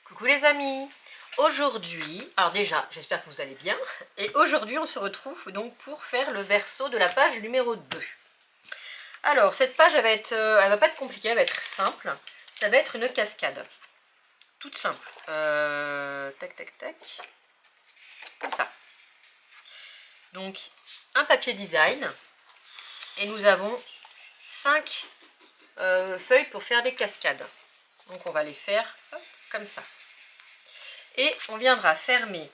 Coucou les amis. Aujourd'hui, alors déjà, j'espère que vous allez bien. Et aujourd'hui, on se retrouve donc pour faire le verso de la page numéro 2. Alors, cette page, elle va pas être compliquée, elle va être simple. Ça va être une cascade. Toute simple. Tac, tac, tac. Comme ça. Donc, un papier design. Et nous avons 5 feuilles pour faire des cascades. Donc, on va les faire comme ça. Et on viendra fermer,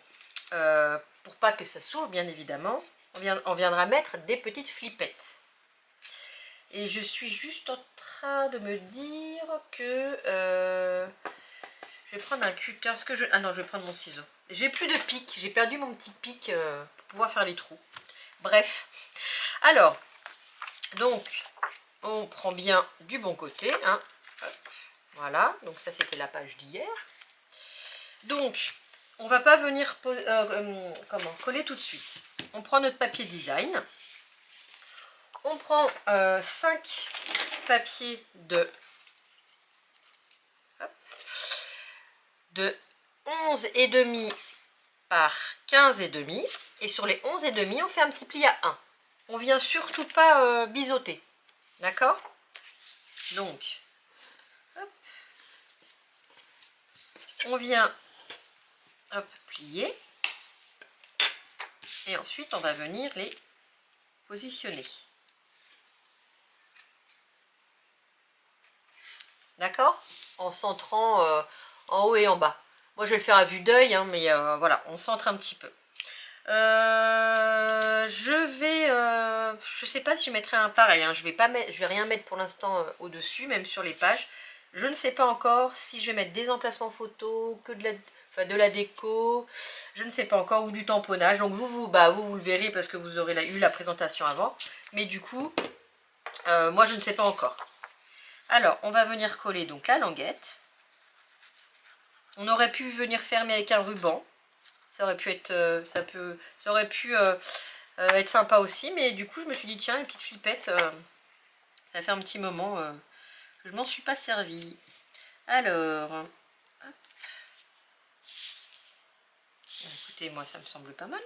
pour pas que ça s'ouvre bien évidemment, on viendra mettre des petites flippettes. Et je suis juste en train de me dire que je vais prendre un cutter. Ah non, je vais prendre mon ciseau. J'ai plus de pic, j'ai perdu mon petit pic pour pouvoir faire les trous. Bref, alors, donc, on prend bien du bon côté. Hein. Hop, voilà, donc ça c'était la page d'hier. Donc, on va pas venir coller tout de suite. On prend notre papier design. On prend 5 papiers de 11,5 par 15,5. Et sur les 11,5, on fait un petit pli à 1. On vient surtout pas biseauter. D'accord? Donc, hop. On vient plier. Et ensuite, on va venir les positionner. D'accord? En centrant en haut et en bas. Moi, je vais le faire à vue d'œil, hein, mais voilà, on centre un petit peu. Je sais pas si je mettrai un pareil. Hein, je vais rien mettre pour l'instant au-dessus, même sur les pages. Je ne sais pas encore si je vais mettre des emplacements photos, que de la déco. Je ne sais pas encore, ou du tamponnage. Donc vous le verrez parce que vous aurez eu la présentation avant. Mais du coup, moi je ne sais pas encore. Alors, on va venir coller donc la languette. On aurait pu venir fermer avec un ruban. Ça aurait pu être, être sympa aussi. Mais du coup, je me suis dit, tiens, les petites flippettes, ça fait un petit moment que je m'en suis pas servi. Alors, hop. Écoutez, moi, ça me semble pas mal.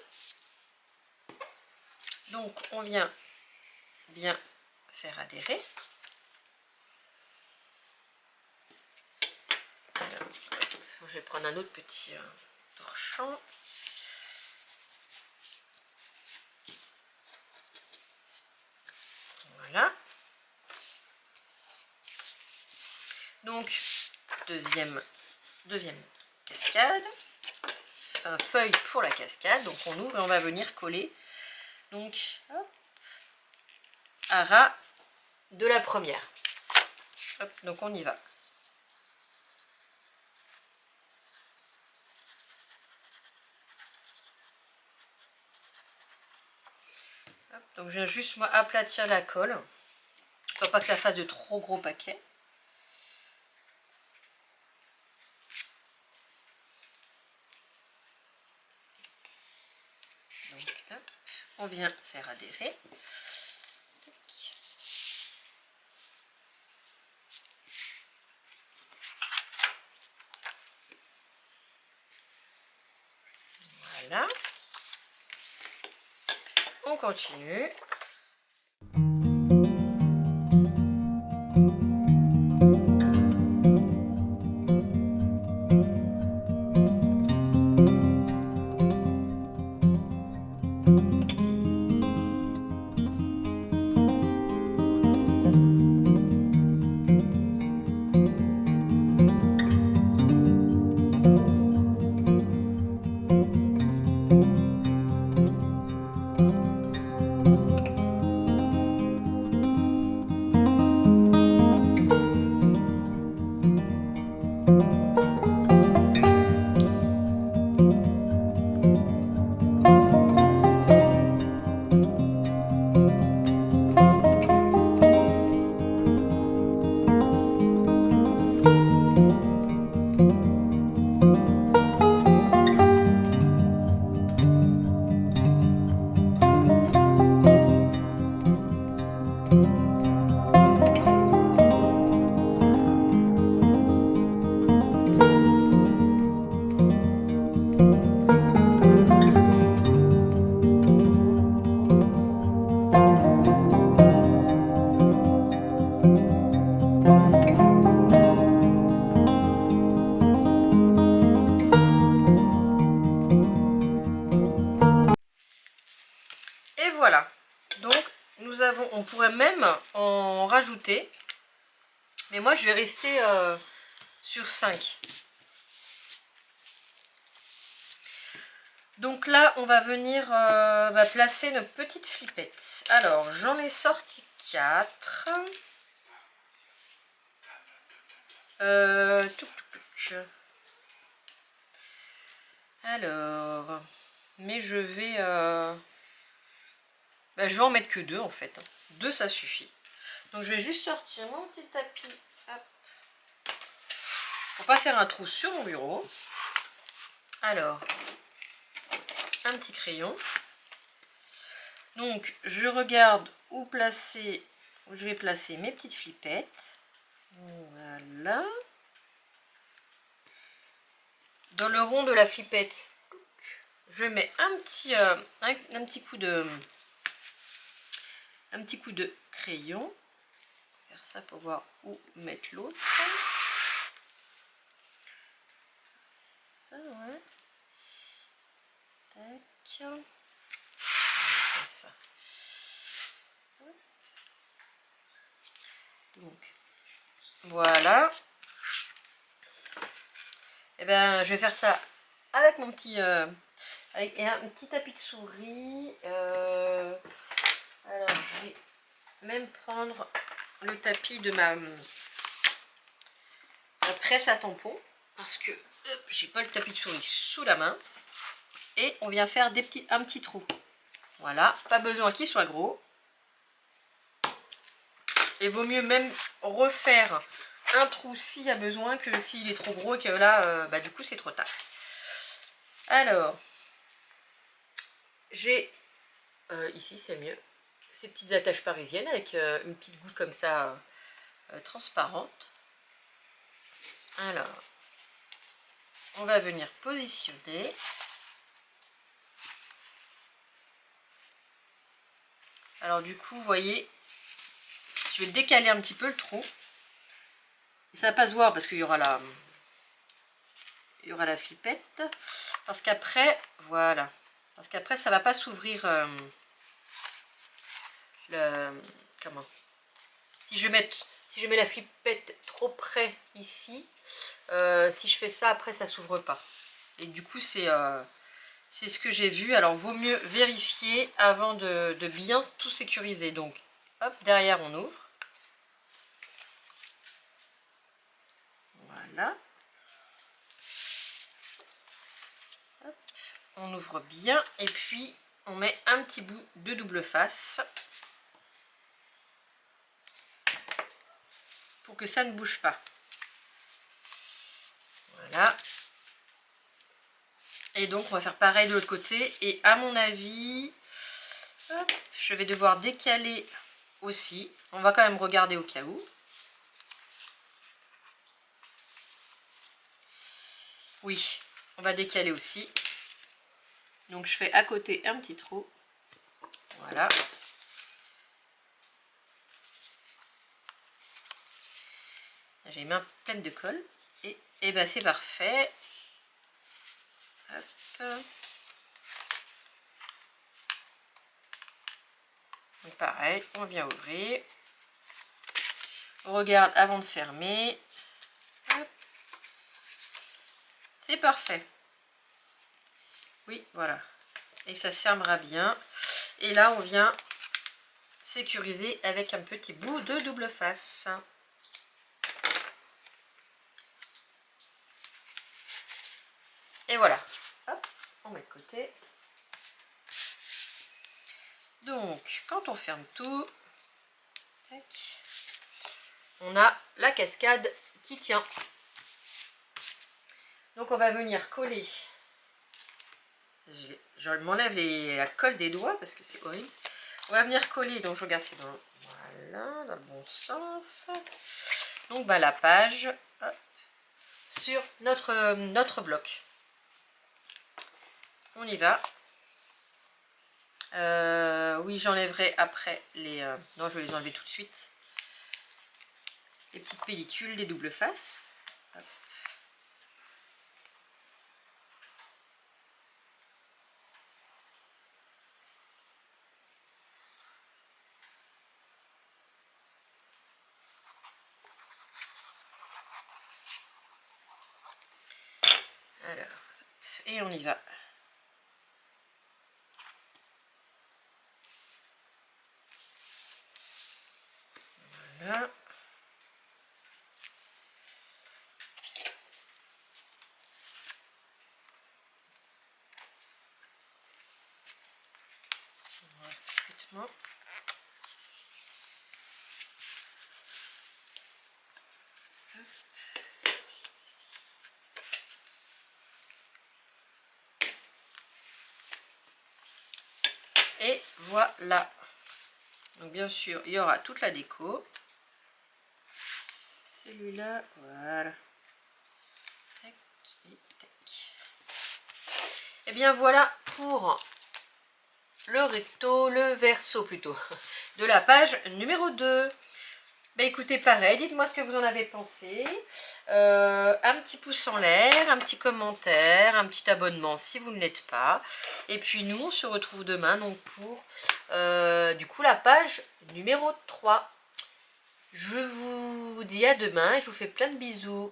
Donc, on vient bien faire adhérer. Alors, je vais prendre un autre petit torchon. Voilà. Donc, deuxième cascade. Enfin, feuille pour la cascade. Donc, on ouvre et on va venir coller. Donc, hop, à ras de la première. Hop, donc, on y va. Hop, donc, je viens juste, moi, aplatir la colle. Pour pas que ça fasse de trop gros paquets. Donc, hop, on vient faire adhérer. Voilà. On continue. on pourrait même en rajouter. Mais moi, je vais rester sur 5. Donc là, on va venir placer nos petites flippettes. Alors, j'en ai sorti 4. Alors, mais je vais en mettre que 2 en fait. 2 ça suffit. Donc je vais juste sortir mon petit tapis. Hop. Pour pas faire un trou sur mon bureau. Alors, un petit crayon. Donc je regarde où je vais placer mes petites flippettes. Voilà. Dans le rond de la flippette, je mets un petit coup de crayon. On va faire ça pour voir où mettre l'autre. Ça, ouais. Tac. On va faire ça. Donc, voilà. Et ben, je vais faire ça avec mon petit, avec un petit tapis de souris. Alors, je vais même prendre le tapis de ma presse à tampons parce que j'ai pas le tapis de souris sous la main. Et on vient faire un petit trou. Voilà, pas besoin qu'il soit gros. Et vaut mieux même refaire un trou s'il y a besoin que s'il est trop gros et que là, du coup, c'est trop tard. Alors, j'ai, ici c'est mieux, ces petites attaches parisiennes avec une petite goutte comme ça, transparente. Alors, on va venir positionner. Alors du coup, vous voyez, je vais le décaler un petit peu le trou. Et ça va pas se voir parce qu'il y aura la flippette. Parce qu'après, voilà. Parce qu'après, ça va pas s'ouvrir comment? Si je mets la flippette trop près ici, si je fais ça, après ça s'ouvre pas. Et du coup, c'est ce que j'ai vu. Alors, vaut mieux vérifier avant de bien tout sécuriser. Donc, hop, derrière, on ouvre. Voilà. Hop, on ouvre bien. Et puis, on met un petit bout de double face. Pour que ça ne bouge pas. Voilà. Et donc, on va faire pareil de l'autre côté. Et à mon avis, hop, je vais devoir décaler aussi. On va quand même regarder au cas où. Oui, on va décaler aussi. Donc, je fais à côté un petit trou. Voilà. J'ai les mains pleines de colle. Et ben, c'est parfait. Hop. Donc pareil, on vient ouvrir. On regarde avant de fermer. C'est parfait. Oui, voilà. Et ça se fermera bien. Et là, on vient sécuriser avec un petit bout de double face. Et voilà. Hop, on met de côté. Donc, quand on ferme tout, tac, on a la cascade qui tient. Donc, on va venir coller. Je m'enlève la colle des doigts parce que c'est horrible. On va venir coller, donc je regarde si dans, voilà, dans le bon sens. Donc, la page, hop, sur notre bloc. On y va. Oui, j'enlèverai après les... non, je vais les enlever tout de suite. Les petites pellicules, des doubles faces. Hop. Alors, et on y va. Voilà. Complètement. Et voilà. Donc bien sûr, il y aura toute la déco. Celui-là, voilà. Tac et tac. Et bien voilà pour le recto, le verso plutôt, de la page numéro 2. Bah écoutez, pareil, dites-moi ce que vous en avez pensé. Un petit pouce en l'air, un petit commentaire, un petit abonnement si vous ne l'êtes pas. Et puis nous, on se retrouve demain donc pour du coup la page numéro 3. Je vous dis à demain et je vous fais plein de bisous.